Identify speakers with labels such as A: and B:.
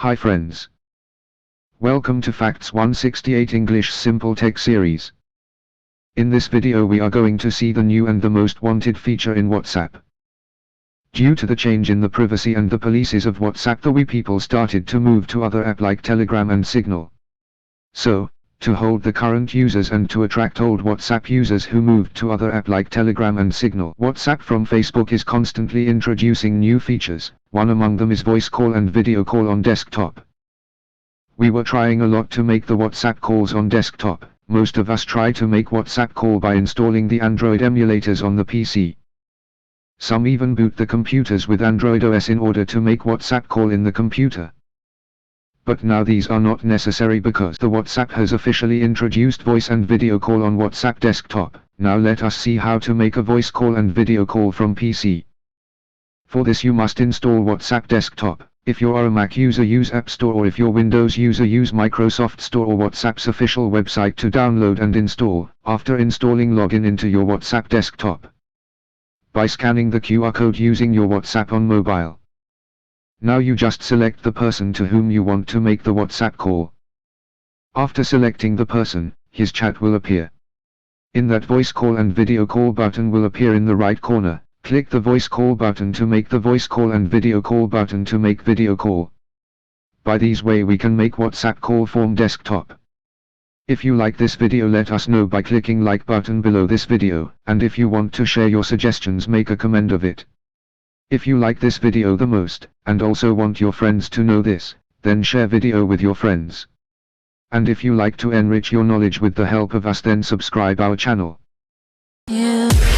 A: Hi friends. Welcome to Facts 168 English Simple Tech Series. In this video we are going to see the new and the most wanted feature in WhatsApp. Due to the change in the privacy and the policies of WhatsApp, we people started to move to other apps like Telegram and Signal. So, to hold the current users and to attract old WhatsApp users who moved to other apps like Telegram and Signal, WhatsApp from Facebook is constantly introducing new features. One among them is voice call and video call on desktop. We were trying a lot to make the WhatsApp calls on desktop. Most of us try to make WhatsApp call by installing the Android emulators on the PC. Some even boot the computers with Android OS in order to make WhatsApp call in the computer. But now these are not necessary because the WhatsApp has officially introduced voice and video call on WhatsApp desktop. Now let us see how to make a voice call and video call from PC. For this you must install WhatsApp desktop. If you are a Mac user, use App Store, or if you're Windows user, use Microsoft Store or WhatsApp's official website to download and install. After installing, log in into your WhatsApp desktop by scanning the QR code using your WhatsApp on mobile. Now you just select the person to whom you want to make the WhatsApp call. After selecting the person, his chat will appear. In that voice call and video call button will appear in the right corner. Click the voice call button to make the voice call and video call button to make video call. By these way we can make WhatsApp call from desktop. If you like this video, let us know by clicking like button below this video, and if you want to share your suggestions, make a comment of it. If you like this video the most, and also want your friends to know this, then share video with your friends. And if you like to enrich your knowledge with the help of us, then subscribe our channel. Yeah.